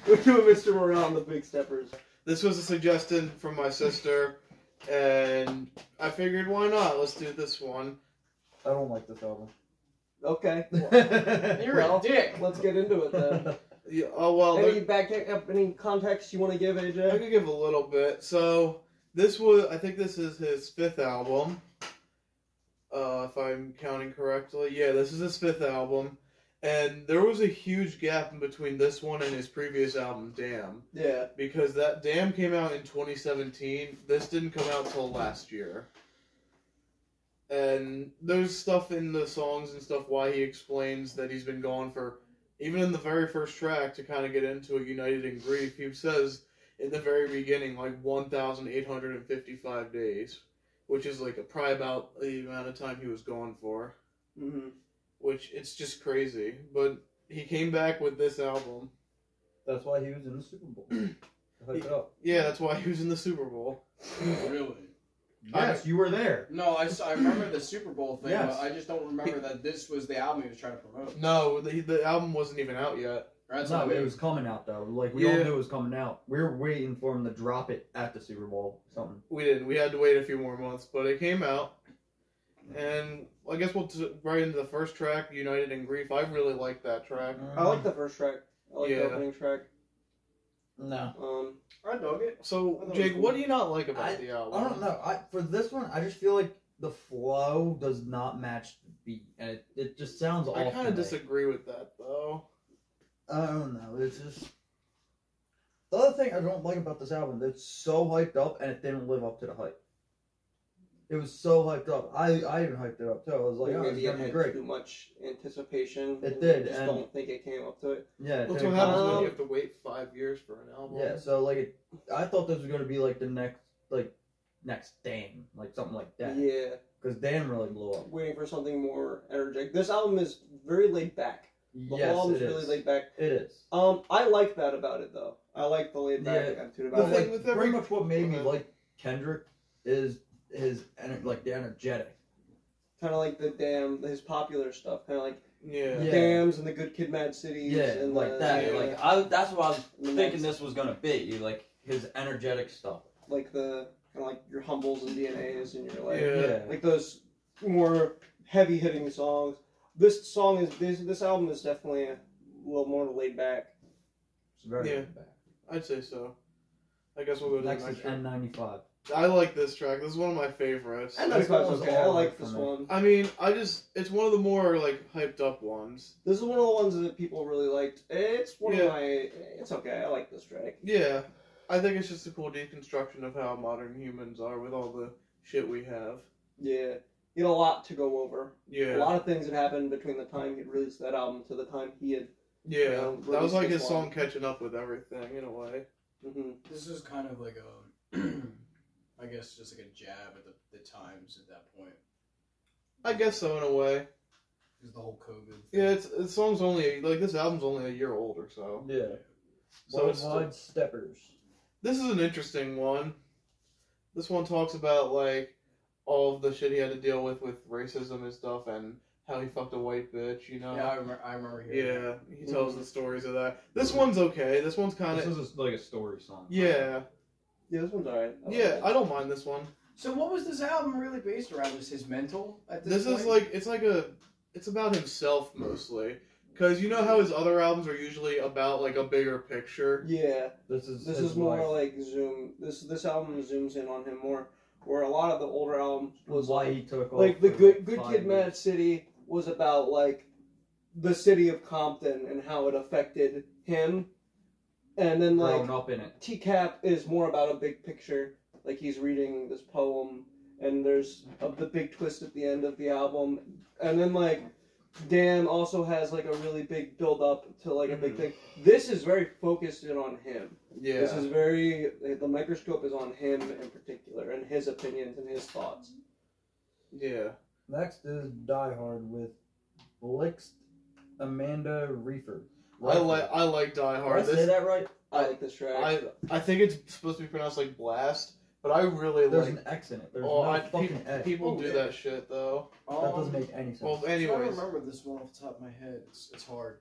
We're doing Mr. Morale and the Big Steppers. This was a suggestion from my sister, and I figured, why not? Let's do this one. I don't like this album. Okay. You're a dick. Let's get into it then. Yeah, oh well. Any context you want to give, AJ? I could give a little bit. So I think this is his 5th album. If I'm counting correctly. Yeah, this is his 5th album. And there was a huge gap in between this one and his previous album, Damn. Yeah. Because that Damn came out in 2017. This didn't come out till last year. And there's stuff in the songs and stuff why he explains that he's been gone for, even in the very first track, to kind of get into it, United in Grief, he says in the very beginning, like, 1,855 days. Which is, like, probably about the amount of time he was gone for. Mm-hmm. Which, it's just crazy. But he came back with this album. That's why he was in the Super Bowl. Hype it up. Yeah, that's why he was in the Super Bowl. Really? Yes, you were there. No, I remember the Super Bowl thing, Yes. but I just don't remember that this was the album he was trying to promote. No, the album wasn't even out yet. That's No, what I mean. it was coming out though. Like we all knew it was coming out. We were waiting for him to drop it at the Super Bowl. Something. We didn't. We had to wait a few more months, but it came out. And I guess we'll right into the first track, United in Grief. I really like that track. I like the first track. I like Yeah. the opening track. No. I dug it. So, Jake, what do you not like about the album? I don't know. For this one, I just feel like the flow does not match the beat, and it just sounds off. I kind of to me. disagree with that, though. I don't know. It's just the other thing I don't like about this album. It's so hyped up, and it didn't live up to the hype. It was so hyped up. I even hyped it up too. I was like, oh, it's Maybe it gonna be had great. too much anticipation. It did, I just and- don't think it came up to it. Yeah, it That's didn't what happens come when out. you have to wait 5 years for an album. Yeah, so like I thought this was gonna be like the next Damn, like something like that. Yeah. Because Damn really blew up. Waiting for something more energetic. This album is very laid back. The Yes, whole album's it really is. laid back. It is. I like that about it though. I like the laid back Yeah. attitude But about thing it. with pretty every- much what made me Okay. like Kendrick is his the energetic. Kind of like the his popular stuff. Kind of like Yeah. Yeah. Dams and the Good Kid, Mad Cities. Yeah, and like the, that. yeah, Like that's what I was And the thinking next- this was gonna be. Like his energetic stuff. like the kind of like your Humbles and DNAs and your like Yeah. like those more heavy hitting songs. This album is definitely a little more laid back. It's very Yeah. laid back. I'd say so. I guess we'll go to Next the is next track. N95. I like this track. This is one of my favorites. And This that's one was okay. I all like right this for me. one. I mean, it's one of the more, like, hyped up ones. This is one of the ones that people really liked. It's one Yeah. of my. It's okay. I like this track. Yeah. I think it's just a cool deconstruction of how modern humans are with all the shit we have. Yeah, you had a lot to go over. Yeah. A lot of things had happened between the time he released that album to the time he had. Yeah. Yeah, That was like released his this song one. catching up with everything, in a way. Mm-hmm. This is kind of like a, I guess, just like a jab at the times at that point. I guess so, in a way. Because the whole COVID thing. Yeah, the song's only, like, this album's only a year old or so. Yeah. So it's Worldwide Steppers. This is an interesting one. This one talks about, like, all of the shit he had to deal with racism and stuff, and how he fucked a white bitch, you know? Yeah, I remember hearing Yeah, that. he tells the stories of that. This one's okay. This one's kind This of... is like a story song. Yeah. Yeah, this one's alright. Yeah, I don't mind this one. So what was this album really based around? Was his mental at this This point? is like, it's about himself, mostly. Because you know how his other albums are usually about, like, a bigger picture? Yeah, This is this his is more life. like zoom. This album zooms in on him more. Where a lot of the older albums was why like he took off the for, Good like, 5 Kid, Mad years. City was about like the city of Compton and how it affected him, and then like Growing up in it. TCAP is more about a big picture. Like he's reading this poem, and there's the big twist at the end of the album, and then like Dan also has like a really big build up to like a big thing. This is very focused in on him. Yeah. This is very the microscope is on him in particular and his opinions and his thoughts. Yeah. Next is Die Hard with Blixt Amanda Reefer. I like Die Did Hard. I say that right? I like this track. I think it's supposed to be pronounced like Blast, but I really There's like... an X in it. There's no fucking X. People do yeah. that shit, though. That doesn't make any sense. Well, I anyways. remember this one off the top of my head. It's hard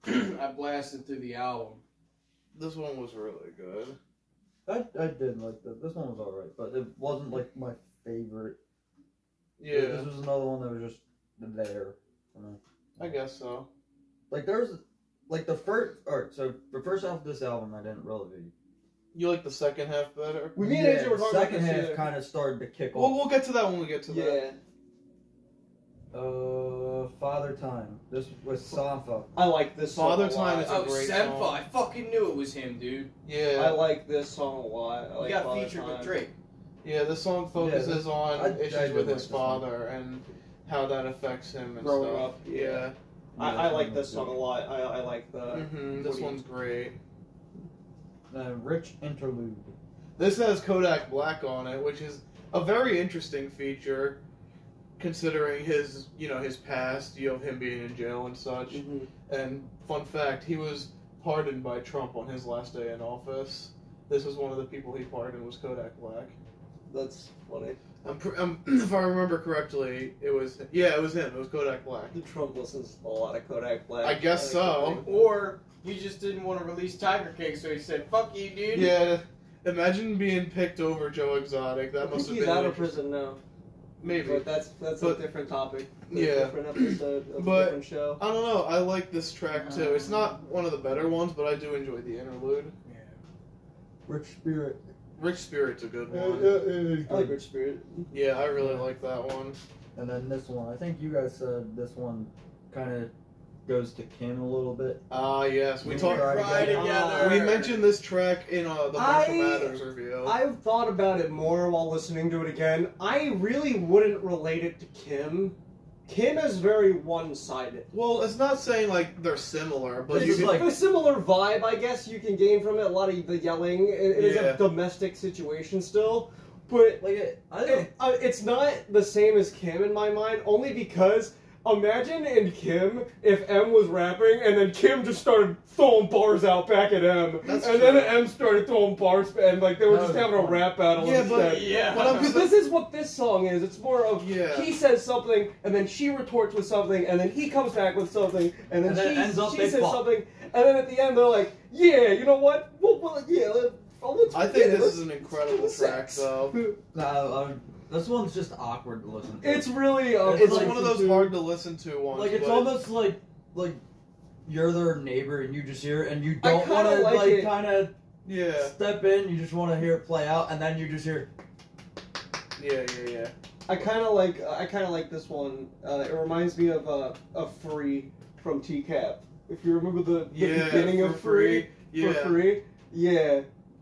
because I blasted through the album, This one was really good. I did like this. This one was alright, but it wasn't like my favorite. Yeah, This was another one that was just there for me. I guess so. Like there's like the first. Alright, so the first half of this album I didn't really. You like the second half better? We me and AJ were the talking about second this half either. kind of started to kick Well, off. we'll get to that when we get to that. Yeah, Father Time. This was Sanfa. I like this song Father a Time lot. is a Oh, great Senfa. song. I fucking knew it was him, dude. Yeah. I like this song a lot. I He like got Father featured with Time. Drake. Yeah, this song focuses on I issues did with like his this one. father and how that affects him and Growing stuff. up, yeah. Yeah, I like this song a lot. I like the. This Woody. one's great. Rich Interlude. This has Kodak Black on it, which is a very interesting feature, considering his, his past, him being in jail and such. Mhm. And fun fact, he was pardoned by Trump on his last day in office. This was one of the people he pardoned was Kodak Black. That's funny. If I remember correctly, it was him. It was Kodak Black. Trump listens to a lot of Kodak Black. I guess so. Or he just didn't want to release Tiger King, so he said, "Fuck you, dude." Yeah, imagine being picked over Joe Exotic. I That think must have he's been out of prison now. Maybe. But that's But- a different topic. Yeah. A different episode of But- a different show. I don't know. I like this track too. It's not one of the better ones, but I do enjoy the interlude. Yeah. Rich Spirit. Rich Spirit's a good one. I like Rich Spirit. Yeah, I really like that one. And then this one, I think you guys said this one kind of goes to Kim a little bit. Yes, we We talked. cry together. We mentioned this track in the Marshall I- Mathers review. I've thought about it more while listening to it again. I really wouldn't relate it to Kim. Kim is very one-sided. Well, it's not saying like they're similar, but It's you just can. like- a similar vibe, I guess you can gain from it. A lot of the yelling. It is Yeah. a domestic situation still, but I don't. it's not the same as Kim in my mind. Only because imagine in Kim if M was rapping and then Kim just started throwing bars out back at M, That's and true. then M started throwing bars and like they were That just was having a fun. rap battle. Yeah, but- instead. Yeah. But I'm Because this is what this song is. It's more of Yeah. he says something, and then she retorts with something, and then he comes back with something, and then, And then it ends up she they says fuck. something, and then at the end they're like, yeah, you know what? Let's I think forget it. this is an incredible Let's track, sex. though. This one's just awkward to listen to. It's really It's like- one of those hard to listen to ones. like it's but almost like you're their neighbor and you just hear it and you I don't want kinda to like it. kind of yeah, step in. You just want to hear it play out, and then you just hear. yeah. I kind of like this one. It reminds me of Free from TCAP. If you remember the Yeah, beginning for of Free, Yeah, for Free, yeah,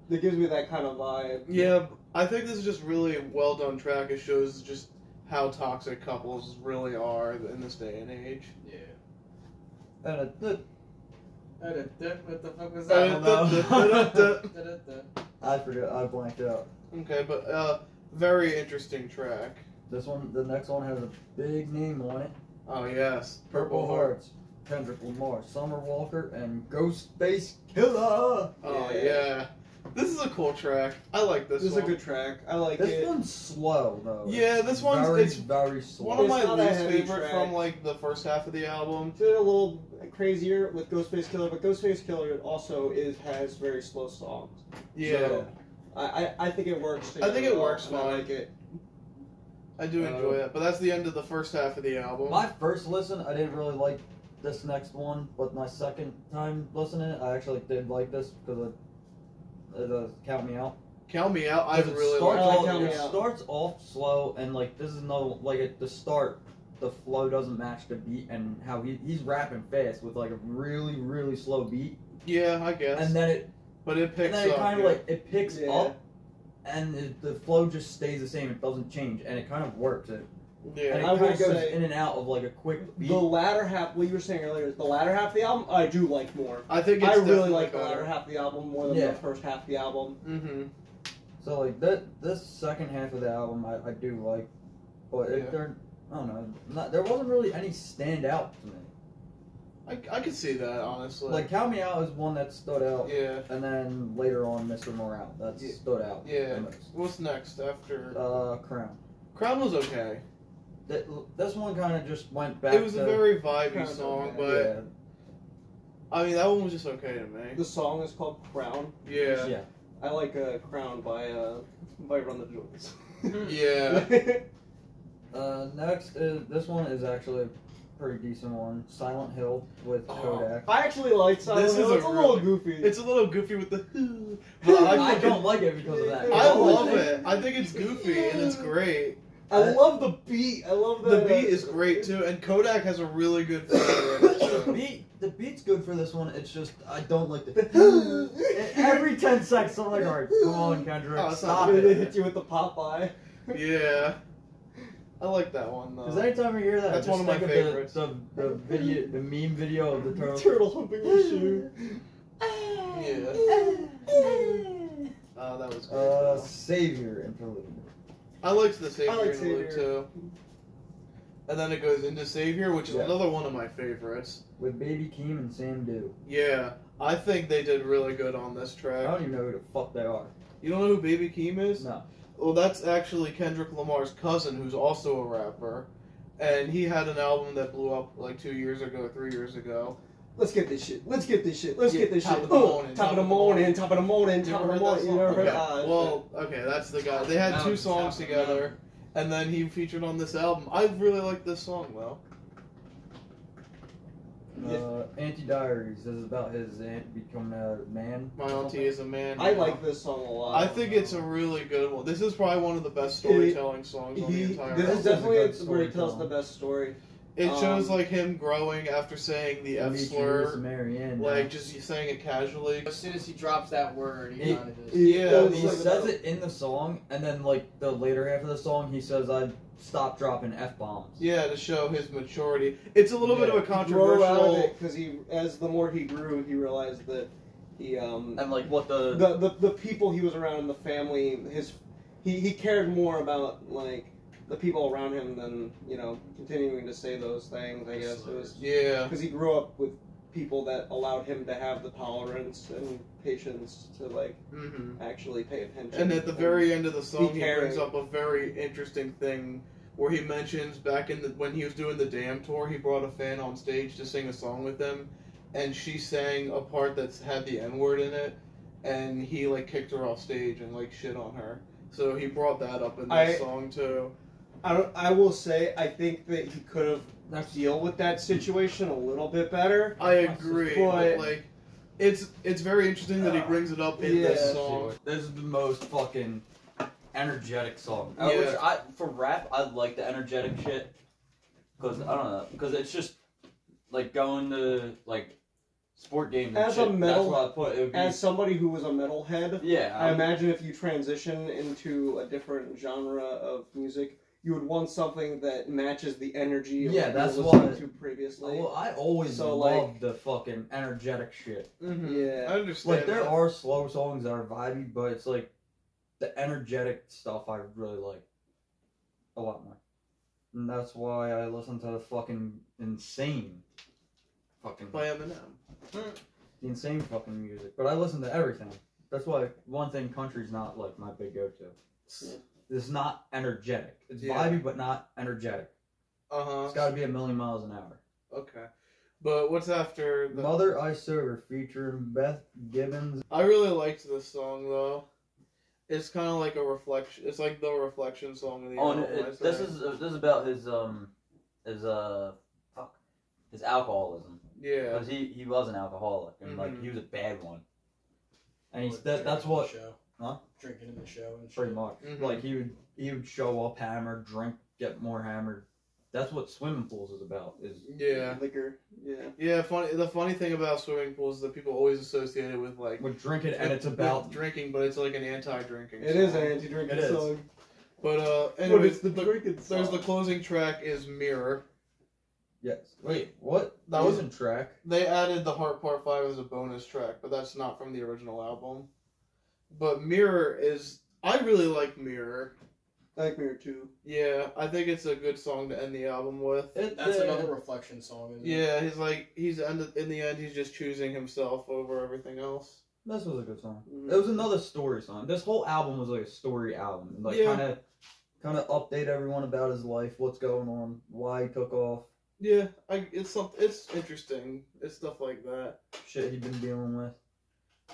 that gives me that kind of vibe. yeah. I think this is just really a well done track. It shows just how toxic couples really are in this day and age. Yeah. And What the fuck was I don't that? know. I forgot. I blanked out. Okay, but very interesting track. This one, the next one has a big name on it. Oh yes, Purple Hearts. Kendrick Lamar, Summer Walker, and Ghostface Killer. Oh Yeah. yeah. This is a cool track. I like this. This is a one. good track. I like This it. one's slow though. Yeah, this one's very, it's very slow. one of It's my not a least heavy favorite track. from like the first half of the album. It's a little crazier with Ghostface Killer, but Ghostface Killer also has very slow songs. Yeah, So, I think it works. I think it together works well, and I fine. like it. I do enjoy that. But that's the end of the first half of the album. My first listen, I didn't really like this next one, but my second time listening, I actually did like this because it Count Me Out. Count Me Out. I Because really starts like. like off, Count Me it Out. starts off slow, and like this is no like at the start, the flow doesn't match the beat, and how he's rapping fast with like a really slow beat, Yeah, I guess. and then it but it picks and then up. it kind of yeah. like it picks Yeah. up, and the flow just stays the same. It doesn't change, and it kind of works. And Yeah. it I kind will of goes say- in and out of like a quick beat. The latter half, what you were saying earlier, the latter half of the album, I do like more. I think it's I really definitely like the better. latter half of the album more than Yeah. the first half of the album. Mm-hmm. So like this second half of the album, I do like, but Yeah. I don't know, there wasn't really any stand out to me. I could see that honestly. Like Count Me Out is one that stood out, yeah. and then later on Mr. Morale that Yeah. stood out. Yeah. the most. What's next after? Crown. Crown was okay. This one kind of just went back. It was to, a very vibey Crown's song, okay. but yeah. I mean, that one was just okay to me. The song is called Crown. Yeah. Yeah. I like Crown by Run the Jewels. Yeah. Next is this one is actually a pretty decent one. Silent Hill with Kodak. I actually like Silent This Hill. is It's a a little really- goofy. It's a little goofy with the but I don't like it because of that. I love it. I think it's goofy and it's great. I love the beat. I love The beat is great too, and Kodak has a really good flavor in it too. The beat's good for this one. It's just I don't like the every 10 seconds. I'm like, all right, come on, Kendrick, Oh, it's stop not They it. hit you with the Popeye. Yeah. I like that one Because though. anytime you hear that, That's just one of my think favorites. The video, the meme video of the turtle. Turtle humping the shoe. Yeah. That was great. Savior interlude. I liked the Savior I like interlude Savior. too. And then it goes into Savior, which is Yeah. another one of my favorites. With Baby Keem and Sam Dew. Yeah, I think they did really good on this I track. don't even know who the fuck they are. You don't know who Baby Keem is? No. Well, that's actually Kendrick Lamar's cousin, who's also a rapper. And he had an album that blew up like 2 years ago, 3 years ago. Let's get this shit. Let's get this shit. Let's Yeah, get this top shit. of the morning, Top of the morning. Top of the morning. You Top of ever the heard that morning. You song? never heard Okay. that? Well, okay, that's the guy. They had Now 2 it's songs top of the together, and then he featured on this album. I really like this song though. Anti-Diaries. This is about his aunt becoming a man. My auntie is a man. I now. like this song a lot. I think it's a really good one. This is probably one of the best storytelling songs on the entire This album. is definitely This is a good where he tells storytelling. the best story. It shows um, like him growing after saying the F Meet you, slur, Marianne. like just saying it casually. As soon as he drops that word, he He- kind of just. Yeah, he says it in the song, and then like the later half of the song, he says, "I stopped dropping f-bombs." Yeah, to show his maturity. It's a little bit of a He grew out of controversial. it because as the more he grew, he realized that he And like what the people he was around in the family, he cared more about like the people around him than continuing to say those things. I guess it was Yeah, because he grew up with people that allowed him to have the tolerance and patience to like hmm actually pay attention. and at the very end of the song, Be he brings caring. up a very interesting thing where he mentions back in when he was doing the Damn tour, he brought a fan on stage to sing a song with him, and she sang a part that had the N word in it, and he like kicked her off stage and like shit on her. So he brought that up in this song too. I will say I think that he could have deal with that situation a little bit better. I agree, but like, it's very interesting that he brings it up in this Yeah. song. This is the most fucking energetic song. Yeah. Which for rap, I like the energetic shit. Because, I don't know, because it's just, like, going to, like, sport games and As shit. a metal- That's what I put. It would be, As somebody who was a metalhead, yeah. I imagine if you transition into a different genre of music, you would want something that matches the energy of Yeah, what that's you were listening what- to previously. Well, I always So, love like- the fucking energetic shit. Mm-hmm. Yeah. I understand. Like, there that. are slow songs that are vibey, but it's like the energetic stuff I really like a lot more. And that's why I listen to the fucking insane fucking by Eminem. the insane fucking music. But I listen to everything. That's why one thing country's not like my big go-to. It's not energetic. It's Yeah. vibey, but not energetic. Uh huh. It's got to be 1,000,000 miles an hour. Okay. But what's after the Mother I Serve featuring Beth Gibbons. I really liked this song though. It's kind of like a reflection. It's like the reflection song of the album. I This say. is about his alcoholism. Yeah. Because he was an alcoholic and like Mhm. he was a bad one. And he's Drinking that's in what the show. Huh? Drinking in the show and shit. pretty much Mhm. like he would show up hammered, drink, get more hammered. That's what swimming pools is about. Is Yeah. Liquor. Yeah. Yeah. Funny. The funny thing about swimming pools is that people always associate it with like with drinking, and it's with about drinking, but it's like an anti-drinking. It song. is an anti-drinking It is. song. But But anyways, it's the drinking song. there's the closing track is Mirror. yes. Wait, what? That That was- wasn't track. They added the Heart Part 5 as a bonus track, but that's not from the original album. But Mirror is... I really like Mirror. I like Mirror 2. Yeah, I think it's a good song to end the album with. That's another reflection song. Isn't it? Yeah, in the end, he's just choosing himself over everything else. This was a good song. Mhm. It was another story song. This whole album was like a story album. Like Yeah. kind of update everyone about his life, what's going on, why he took off. Yeah, it's interesting. It's stuff like that. Shit he'd been dealing with.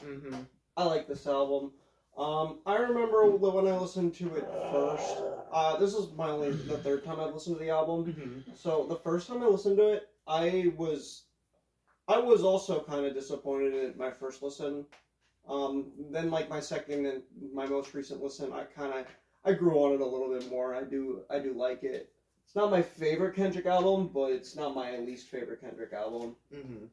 Mm-hmm. I like this album. I remember when I listened to it first. This is the third time I've listened to the album. Mm-hmm. So the first time I listened to it, I was also kind of disappointed in my first listen. Then like my second and my most recent listen, I grew on it a little bit more. I do like it. It's not my favorite Kendrick album, but it's not my least favorite Kendrick album. Mm-hmm.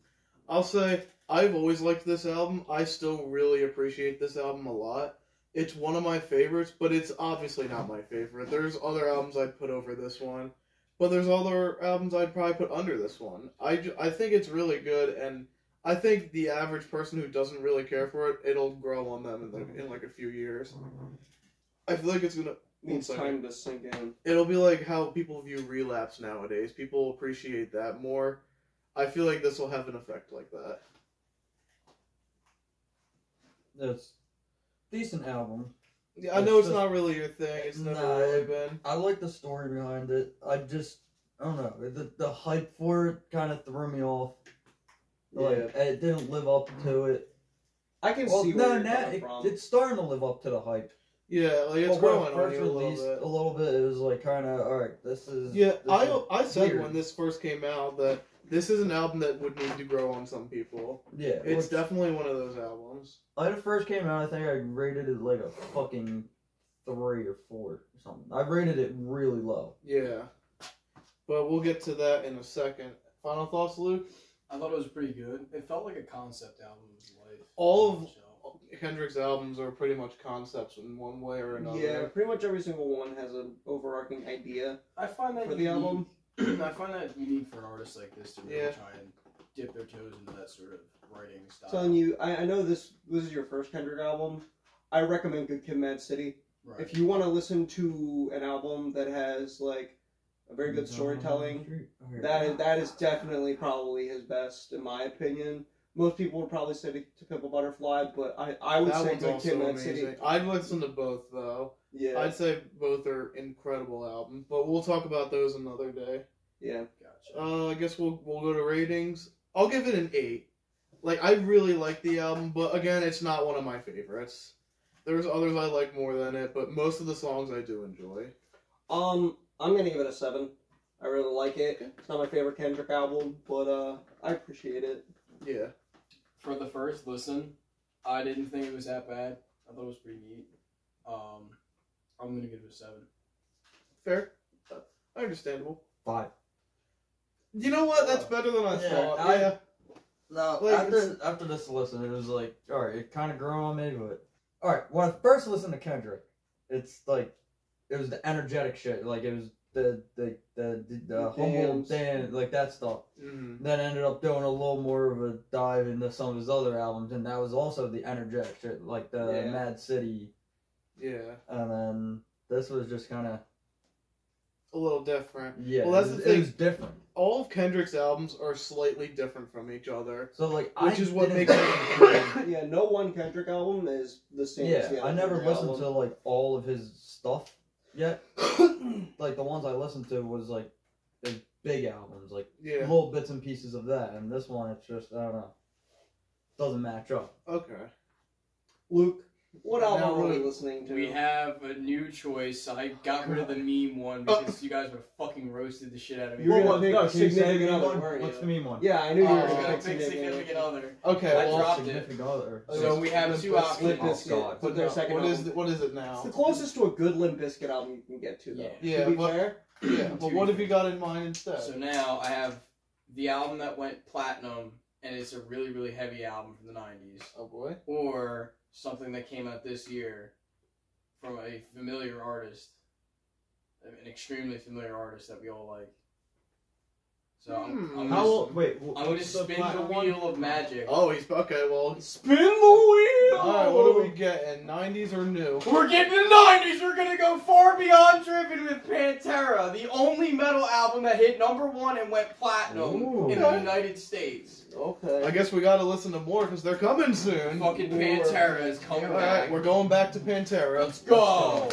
I'll say I've always liked this album. I still really appreciate this album a lot. It's one of my favorites, but it's obviously not my favorite. There's other albums I'd put over this one, but there's other albums I'd probably put under this one. I think it's really good, and I think the average person who doesn't really care for it, it'll grow on them in like a few years. I feel like it's gonna... Needs time to sink in. It'll be like how people view Relapse nowadays. People appreciate that more. I feel like this will have an effect like that. It's a decent album. Yeah, I know it's not really your thing. It's never Nah, really been. I like the story behind it. I don't know. The hype for it kind of threw me off. Like, it didn't live up to it. I can see where you're coming from. It's starting to live up to the hype. Yeah, like it's But when growing it on first you released, a little bit, it was like kind of, alright, this is... Yeah, this I said weird. when this first came out that this is an album that would need to grow on some people. Yeah. It's definitely one of those albums. When it first came out, I think I rated it like a fucking 3 or 4 or something. I rated it really low. Yeah. But we'll get to that in a second. Final thoughts, Luke? I thought it was pretty good. It felt like a concept album of life. All of Kendrick's albums are pretty much concepts in one way or another. Yeah, pretty much every single one has an overarching idea I find that for the album. I find that unique for an artist like this to really Yeah. try and dip their toes into that sort of writing style. Telling you, I know this is your first Kendrick album. I recommend Good Kid, Mad City. Right. If you want to listen to an album that has like a very good storytelling, that is definitely probably his best in my opinion. Most people would probably say to Pimp a Butterfly, but I would That say one's Good also Kid, Mad amazing. City. I'd listen to both, though. Yeah, I'd say both are incredible albums, but we'll talk about those another day. yeah. Gotcha. I guess we'll go to ratings. I'll give it an 8. Like, I really like the album, but again, it's not one of my favorites. There's others I like more than it, but most of the songs I do enjoy. I'm gonna give it a 7. I really like it. It's not my favorite Kendrick album, but I appreciate it. Yeah. For the first listen, I didn't think it was that bad. I thought it was pretty neat. I'm gonna give it a 7. Fair. Understandable. 5. You know what? That's better than I thought. Yeah. No, Like, after this listen, it was like, alright, it kind of grew on me, but... Alright, when I first listened to Kendrick, it's like, it was the energetic shit, like, it was the humble Dan, like, that stuff. Mm-hmm. Then ended up doing a little more of a dive into some of his other albums, and that was also the energetic shit, like the Mad City. Yeah. And then this was just kind of... A little different. Yeah, Well, that's the thing. It was different. All of Kendrick's albums are slightly different from each other. So, like, Which is what didn't- makes it great. Yeah, no one Kendrick album is the same as the Yeah, other I never Kendrick listened album. to, like, all of his stuff yet. Like, the ones I listened to was, like, the big albums, like, Yeah. little bits and pieces of that. And this one, it's just, I don't know. Doesn't match up. Okay. Luke, what album Now, are we Luke, listening to? We have a new choice. I got rid of the meme one because you guys would have fucking roasted the shit out of me. You were Well, gonna pick no, can you say Significant the Other, one? weren't What's you? the meme one? Yeah, I knew you were I was gonna gonna pick pick Significant Other. Okay, I well, dropped it. Significant Other. So we have two options. Limp Bizkit, God. but their second what album. what is it It's now? the closest to a good Limp Bizkit album you can get to, though. Yeah. Yeah, To be but- fair, Yeah, but what have you got in mind instead? So now I have the album that went platinum, and it's a really, really heavy album from the 90s. Oh boy. Or something that came out this year from a familiar artist, an extremely familiar artist that we all like. So I'm How gonna, old? Wait, I'm gonna spin the wheel of magic. Oh, he's okay. Well, spin the wheel. all right. What are we getting? 90s or new? We're getting the 90s! We're gonna go far beyond Driven with Pantera, the only metal album that hit #1 and went platinum Ooh. in the United States. Okay. I guess we gotta listen to more because they're coming soon. Fucking Pantera is coming All back. right, we're going back to Pantera. Let's go!